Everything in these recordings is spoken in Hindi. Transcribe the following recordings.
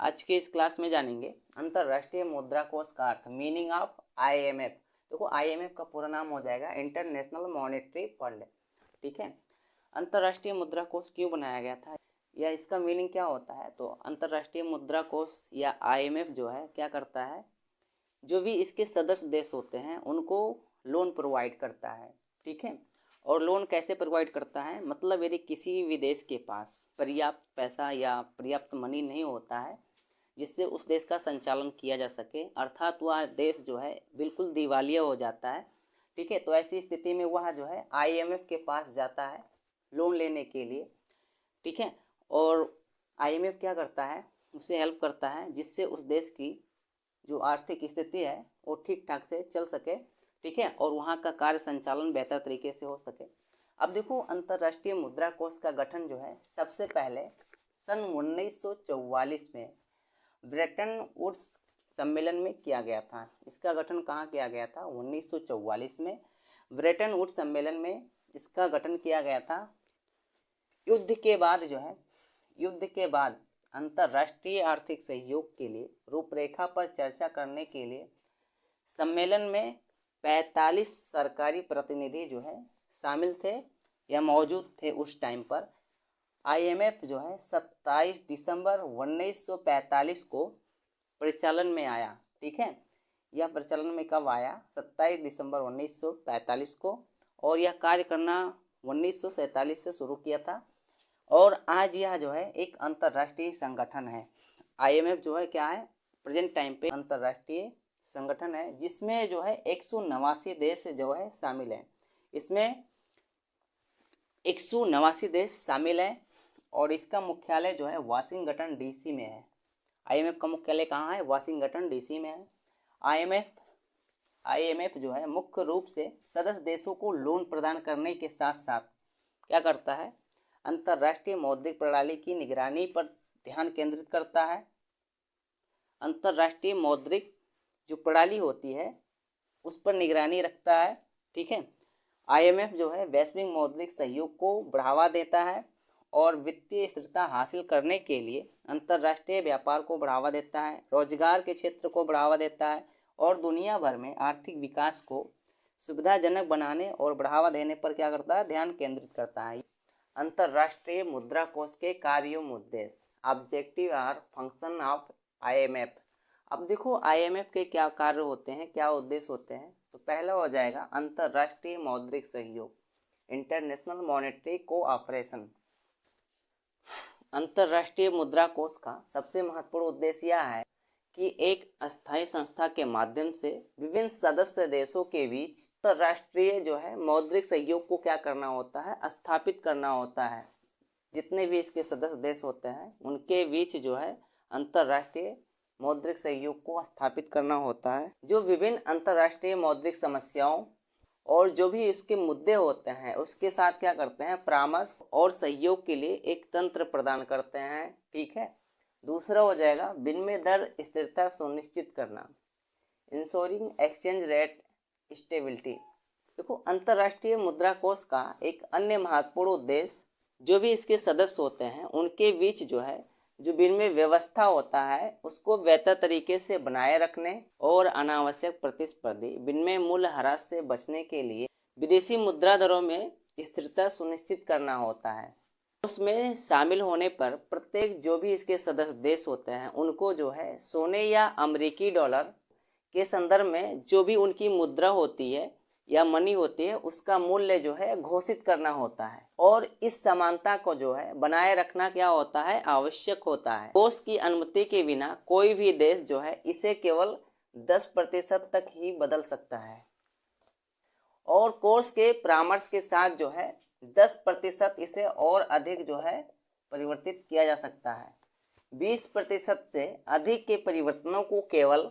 आज के इस क्लास में जानेंगे अंतरराष्ट्रीय मुद्रा कोष का अर्थ, मीनिंग ऑफ आईएमएफ। देखो आईएमएफ का पूरा नाम हो जाएगा इंटरनेशनल मॉनेटरी फंड। ठीक है, अंतरराष्ट्रीय मुद्रा कोष क्यों बनाया गया था या इसका मीनिंग क्या होता है? तो अंतरराष्ट्रीय मुद्रा कोष या आईएमएफ जो है क्या करता है, जो भी इसके सदस्य देश होते हैं उनको लोन प्रोवाइड करता है। ठीक है, और लोन कैसे प्रोवाइड करता है, मतलब यदि किसी भी देश के पास पर्याप्त पैसा या पर्याप्त मनी नहीं होता है जिससे उस देश का संचालन किया जा सके, अर्थात वह देश जो है बिल्कुल दिवालिया हो जाता है। ठीक है, तो ऐसी स्थिति में वह जो है आईएमएफ के पास जाता है लोन लेने के लिए। ठीक है, और आईएमएफ क्या करता है, उसे हेल्प करता है जिससे उस देश की जो आर्थिक स्थिति है वो ठीक ठाक से चल सके। ठीक है, और वहाँ का कार्य संचालन बेहतर तरीके से हो सके। अब देखो अंतर्राष्ट्रीय मुद्रा कोष का गठन जो है सबसे पहले सन 1944 में ब्रेटन वुड्स सम्मेलन में किया गया था। इसका गठन कहाँ किया गया था? 1944 में ब्रेटन वुड्स सम्मेलन में इसका गठन किया गया था। युद्ध के बाद जो है, युद्ध के बाद अंतर्राष्ट्रीय आर्थिक सहयोग के लिए रूपरेखा पर चर्चा करने के लिए सम्मेलन में 45 सरकारी प्रतिनिधि जो है शामिल थे या मौजूद थे उस टाइम पर। आईएमएफ जो है 27 दिसंबर 1945 को परिचालन में आया। ठीक है, यह परिचालन में कब आया? 27 दिसंबर 1945 को, और यह कार्य करना 1947 से शुरू किया था। और आज यह जो है एक अंतर्राष्ट्रीय संगठन है। आईएमएफ जो है क्या है, प्रेजेंट टाइम पे अंतर्राष्ट्रीय संगठन है जिसमें जो है 189 देश जो है शामिल हैं। इसमें 189 देश शामिल हैं और इसका मुख्यालय जो है वाशिंगटन डीसी में है। आईएमएफ का मुख्यालय कहाँ है? वाशिंगटन डीसी में है। आईएमएफ जो है मुख्य रूप से सदस्य देशों को लोन प्रदान करने के साथ साथ क्या करता है, अंतर्राष्ट्रीय मौद्रिक प्रणाली की निगरानी पर ध्यान केंद्रित करता है। अंतर्राष्ट्रीय मौद्रिक जो प्रणाली होती है उस पर निगरानी रखता है। ठीक है, आईएमएफ जो है वैश्विक मौद्रिक सहयोग को बढ़ावा देता है और वित्तीय स्थिरता हासिल करने के लिए अंतर्राष्ट्रीय व्यापार को बढ़ावा देता है, रोजगार के क्षेत्र को बढ़ावा देता है और दुनिया भर में आर्थिक विकास को सुविधाजनक बनाने और बढ़ावा देने पर क्या करता है, ध्यान केंद्रित करता है। अंतर्राष्ट्रीय मुद्रा कोष के कार्यों उद्देश्य, ऑब्जेक्टिव और फंक्शन ऑफ आईएमएफ। अब देखो आईएमएफ के क्या कार्य होते हैं, क्या उद्देश्य होते हैं। तो पहला हो जाएगा अंतर्राष्ट्रीय मौद्रिक सहयोग, इंटरनेशनल मॉनेटरी कोऑपरेशन। अंतर्राष्ट्रीय मुद्रा कोष का सबसे महत्वपूर्ण उद्देश्य यह है कि एक अस्थायी संस्था के माध्यम से विभिन्न सदस्य देशों के बीच अंतर्राष्ट्रीय जो है मौद्रिक सहयोग को क्या करना होता है, स्थापित करना होता है। जितने भी इसके सदस्य देश होते हैं उनके बीच जो है अंतर्राष्ट्रीय मौद्रिक सहयोग को स्थापित करना होता है, जो विभिन्न अंतर्राष्ट्रीय मौद्रिक समस्याओं और जो भी इसके मुद्दे होते हैं उसके साथ क्या करते हैं, परामर्श और सहयोग के लिए एक तंत्र प्रदान करते हैं। ठीक है, दूसरा हो जाएगा विनिमय दर स्थिरता सुनिश्चित करना, इंश्योरिंग एक्सचेंज रेट स्टेबिलिटी। देखो अंतर्राष्ट्रीय मुद्रा कोष का एक अन्य महत्वपूर्ण उद्देश्य जो भी इसके सदस्य होते हैं उनके बीच जो है जो विनिमय व्यवस्था होता है उसको बेहतर तरीके से बनाए रखने और अनावश्यक प्रतिस्पर्धी विनिमय मूल्य ह्रास से बचने के लिए विदेशी मुद्रा दरों में स्थिरता सुनिश्चित करना होता है। उसमें शामिल होने पर प्रत्येक जो भी इसके सदस्य देश होते हैं उनको जो है सोने या अमेरिकी डॉलर के संदर्भ में जो भी उनकी मुद्रा होती है या मनी होती है उसका मूल्य जो है घोषित करना होता है, और इस समानता को जो है बनाए रखना क्या होता है, आवश्यक होता है। कोष की अनुमति के बिना कोई भी देश जो है इसे केवल 10% तक ही बदल सकता है, और कोष के परामर्श के साथ जो है 10% इसे और अधिक जो है परिवर्तित किया जा सकता है। 20% से अधिक के परिवर्तनों को केवल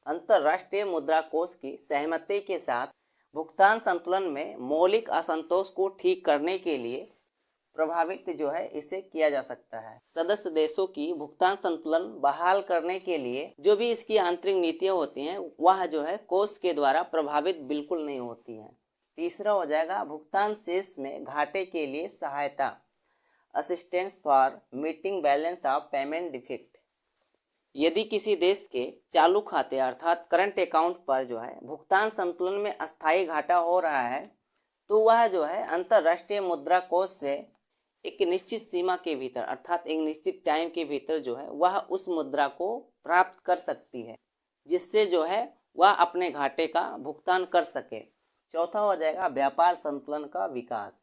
अंतर्राष्ट्रीय मुद्रा कोष की सहमति के साथ भुगतान संतुलन में मौलिक असंतोष को ठीक करने के लिए प्रभावित जो है इसे किया जा सकता है। सदस्य देशों की भुगतान संतुलन बहाल करने के लिए जो भी इसकी आंतरिक नीतियां होती हैं वह जो है कोष के द्वारा प्रभावित बिल्कुल नहीं होती हैं। तीसरा हो जाएगा भुगतान शेष में घाटे के लिए सहायता, assistance for meeting balance of payment defect. यदि किसी देश के चालू खाते अर्थात करंट अकाउंट पर जो है भुगतान संतुलन में अस्थायी घाटा हो रहा है तो वह जो है अंतर्राष्ट्रीय मुद्रा कोष से एक निश्चित सीमा के भीतर अर्थात एक निश्चित टाइम के भीतर जो है वह उस मुद्रा को प्राप्त कर सकती है, जिससे जो है वह अपने घाटे का भुगतान कर सके। चौथा हो जाएगा व्यापार संतुलन का विकास,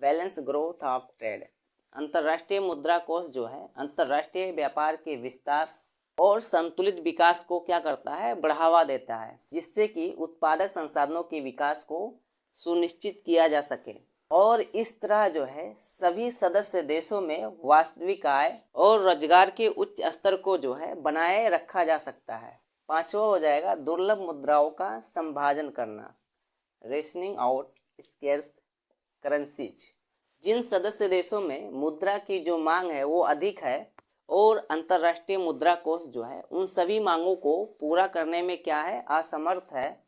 बैलेंस ग्रोथ ऑफ ट्रेड। अंतर्राष्ट्रीय मुद्रा कोष जो है अंतर्राष्ट्रीय व्यापार के विस्तार और संतुलित विकास को क्या करता है, बढ़ावा देता है, जिससे कि उत्पादक संसाधनों के विकास को सुनिश्चित किया जा सके और इस तरह जो है सभी सदस्य देशों में वास्तविक आय और रोजगार के उच्च स्तर को जो है बनाए रखा जा सकता है। पांचवा हो जाएगा दुर्लभ मुद्राओं का संभाजन करना, रेशनिंग आउट स्केर्स करेंसीज। जिन सदस्य देशों में मुद्रा की जो मांग है वो अधिक है और अंतर्राष्ट्रीय मुद्रा कोष जो है उन सभी मांगों को पूरा करने में क्या है, असमर्थ है,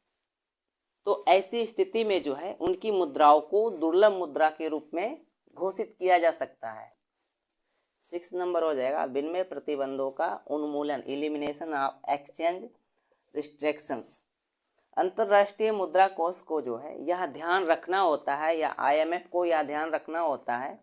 तो ऐसी स्थिति में जो है उनकी मुद्राओं को दुर्लभ मुद्रा के रूप में घोषित किया जा सकता है। 6 नंबर हो जाएगा विनिमय प्रतिबंधों का उन्मूलन, एलिमिनेशन ऑफ एक्सचेंज रिस्ट्रिक्शंस। अंतर्राष्ट्रीय मुद्रा कोष को जो है यह ध्यान रखना होता है या IMF को यह ध्यान रखना होता है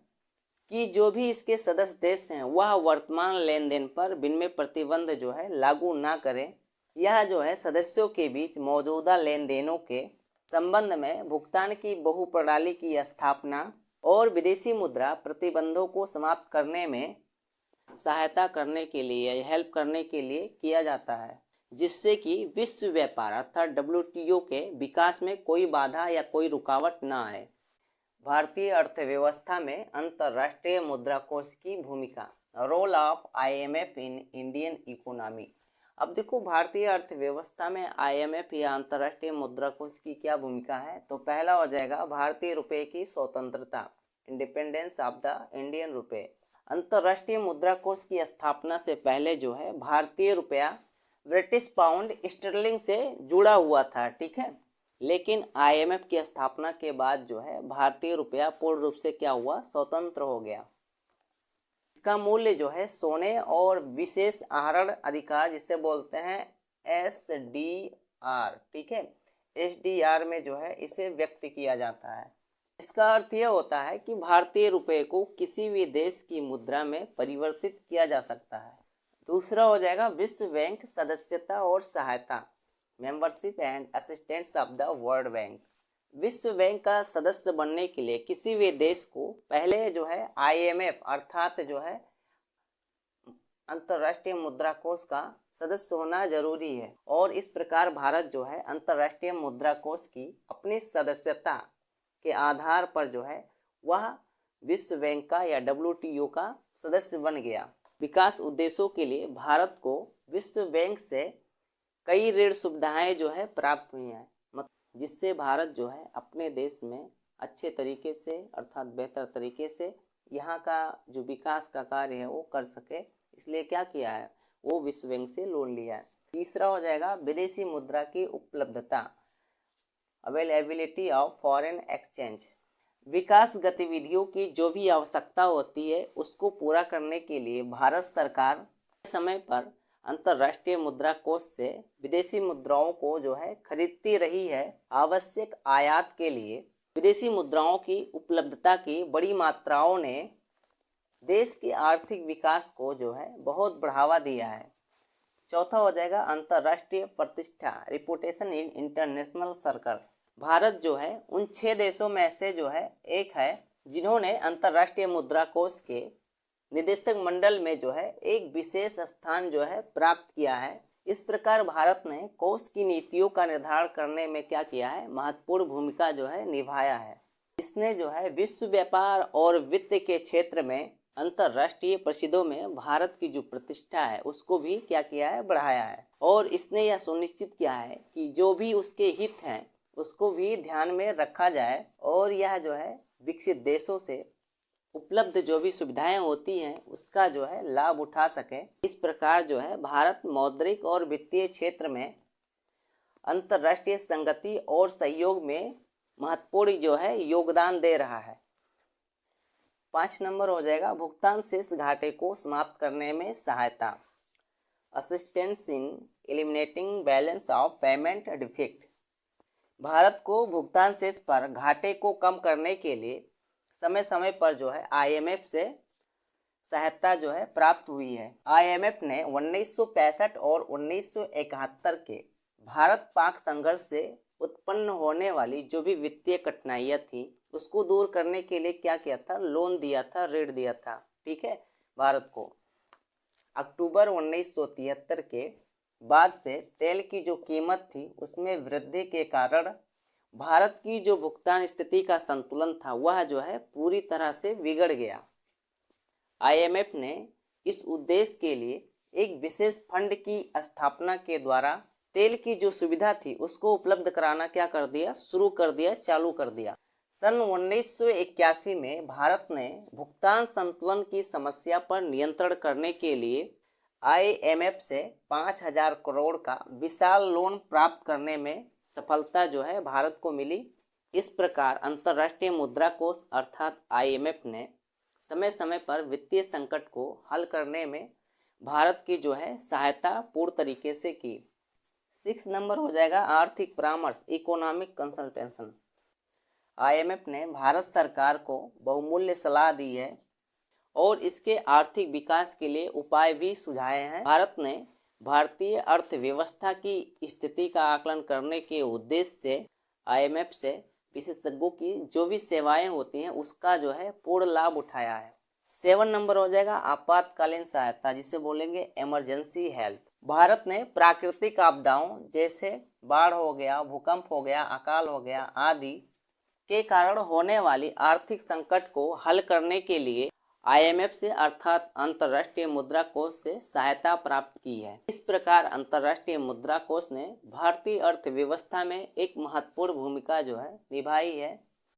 कि जो भी इसके सदस्य देश हैं वह वर्तमान लेन देन पर विनिमय प्रतिबंध जो है लागू ना करें। यह जो है सदस्यों के बीच मौजूदा लेन देनों के संबंध में भुगतान की बहुप्रणाली की स्थापना और विदेशी मुद्रा प्रतिबंधों को समाप्त करने में सहायता करने के लिए, हेल्प करने के लिए किया जाता है, जिससे कि विश्व व्यापार अर्थात WTO के विकास में कोई बाधा या कोई रुकावट ना आए। भारतीय अर्थव्यवस्था में अंतर्राष्ट्रीय मुद्रा कोष की भूमिका, role of IMF in Indian economy. अब देखो भारतीय अर्थव्यवस्था में IMF या अंतर्राष्ट्रीय मुद्रा कोष की क्या भूमिका है। तो पहला हो जाएगा भारतीय रुपए की स्वतंत्रता, इंडिपेंडेंस ऑफ द इंडियन रुपए। अंतर्राष्ट्रीय मुद्रा कोष की स्थापना से पहले जो है भारतीय रुपया ब्रिटिश पाउंड स्टर्लिंग से जुड़ा हुआ था, ठीक है, लेकिन IMF की स्थापना के बाद जो है भारतीय रुपया पूर्ण रूप से क्या हुआ, स्वतंत्र हो गया। इसका मूल्य जो है सोने और विशेष आहरण अधिकार जिसे बोलते हैं SDR, ठीक है, SDR में जो है इसे व्यक्त किया जाता है। इसका अर्थ यह होता है कि भारतीय रुपये को किसी भी देश की मुद्रा में परिवर्तित किया जा सकता है। दूसरा हो जाएगा विश्व बैंक सदस्यता और सहायता, membership and assistance of the world bank. विश्व बैंक का सदस्य बनने के लिए किसी भी देश को पहले जो है IMF अर्थात जो है अंतर्राष्ट्रीय मुद्रा कोष का सदस्य होना जरूरी है और इस प्रकार भारत जो है अंतर्राष्ट्रीय मुद्रा कोष की अपनी सदस्यता के आधार पर जो है वह विश्व बैंक का या WTO का सदस्य बन गया। विकास उद्देश्यों के लिए भारत को विश्व बैंक से कई ऋण सुविधाएं जो है प्राप्त हुई हैं, जिससे भारत जो है अपने देश में अच्छे तरीके से अर्थात बेहतर तरीके से यहाँ का जो विकास का कार्य है वो कर सके, इसलिए क्या किया है, वो विश्व बैंक से लोन लिया है। तीसरा हो जाएगा विदेशी मुद्रा की उपलब्धता, अवेलेबिलिटी ऑफ फॉरेन एक्सचेंज। विकास गतिविधियों की जो भी आवश्यकता होती है उसको पूरा करने के लिए भारत सरकार समय पर अंतर्राष्ट्रीय मुद्रा कोष से विदेशी मुद्राओं को जो है खरीदती रही है। आवश्यक आयात के लिए विदेशी मुद्राओं की उपलब्धता की बड़ी मात्राओं ने देश के आर्थिक विकास को जो है बहुत बढ़ावा दिया है। चौथा हो जाएगा अंतर्राष्ट्रीय प्रतिष्ठा, reputation in international circle. Bharat जो है उन 6 देशों में से जो है एक है जिन्होंने अंतर्राष्ट्रीय मुद्रा कोष के निदेशक मंडल में जो है एक विशेष स्थान जो है प्राप्त किया है। इस प्रकार भारत ने कोष की नीतियों का निर्धारण करने में क्या किया है, महत्वपूर्ण भूमिका जो है निभाया है। इसने जो है विश्व व्यापार और वित्त के क्षेत्र में अंतर्राष्ट्रीय परिषदों में भारत की जो प्रतिष्ठा है उसको भी क्या किया है, बढ़ाया है। और इसने यह सुनिश्चित किया है कि जो भी उसके हित हैं उसको भी ध्यान में रखा जाए और यह जो है विकसित देशों से उपलब्ध जो भी सुविधाएं होती हैं उसका जो है लाभ उठा सके। इस प्रकार जो है भारत मौद्रिक और वित्तीय क्षेत्र में अंतर्राष्ट्रीय संगति और सहयोग में महत्वपूर्ण जो है योगदान दे रहा है। 5 नंबर हो जाएगा भुगतान शेष घाटे को समाप्त करने में सहायता, assistance in eliminating balance of payment defect. Bharat को भुगतान शेष पर घाटे को कम करने के लिए समय समय पर जो है आईएमएफ से सहायता जो है प्राप्त हुई है। आईएमएफ ने 1965 और 1971 के भारत पाक संघर्ष से उत्पन्न होने वाली जो भी वित्तीय कठिनाइयाँ थी उसको दूर करने के लिए क्या किया था, लोन दिया था, ऋण दिया था, ठीक है, भारत को। अक्टूबर 1973 के बाद से तेल की जो कीमत थी उसमें वृद्धि के कारण भारत की जो भुगतान स्थिति का संतुलन था वह जो है पूरी तरह से बिगड़ गया। आईएमएफ ने इस उद्देश्य के लिए एक विशेष फंड की स्थापना के द्वारा तेल की जो सुविधा थी उसको उपलब्ध कराना क्या कर दिया, शुरू कर दिया, चालू कर दिया। सन 1981 में भारत ने भुगतान संतुलन की समस्या पर नियंत्रण करने के लिए आईएमएफ से 5,000 करोड़ का विशाल लोन प्राप्त करने में सफलता जो है भारत को मिली। इस प्रकार अंतर्राष्ट्रीय मुद्रा कोष अर्थात आईएमएफ ने समय समय पर वित्तीय संकट को हल करने में भारत की जो है सहायता पूर्ण तरीके से की। 6 नंबर हो जाएगा आर्थिक परामर्श, इकोनॉमिक कंसल्टेशन। आईएमएफ ने भारत सरकार को बहुमूल्य सलाह दी है और इसके आर्थिक विकास के लिए उपाय भी सुझाए हैं। भारत ने भारतीय अर्थव्यवस्था की स्थिति का आकलन करने के उद्देश्य से आईएमएफ से विशेषज्ञों की जो भी सेवाएं होती हैं उसका जो है पूर्ण लाभ उठाया है। 7 नंबर हो जाएगा आपातकालीन सहायता, जिसे बोलेंगे इमरजेंसी हेल्प। भारत ने प्राकृतिक आपदाओं जैसे बाढ़ हो गया, भूकंप हो गया, अकाल हो गया आदि के कारण होने वाली आर्थिक संकट को हल करने के लिए आईएमएफ से अर्थात अंतर्राष्ट्रीय मुद्रा कोष से सहायता प्राप्त की है। इस प्रकार अंतर्राष्ट्रीय मुद्रा कोष ने भारतीय अर्थव्यवस्था में एक महत्वपूर्ण भूमिका जो है निभाई है।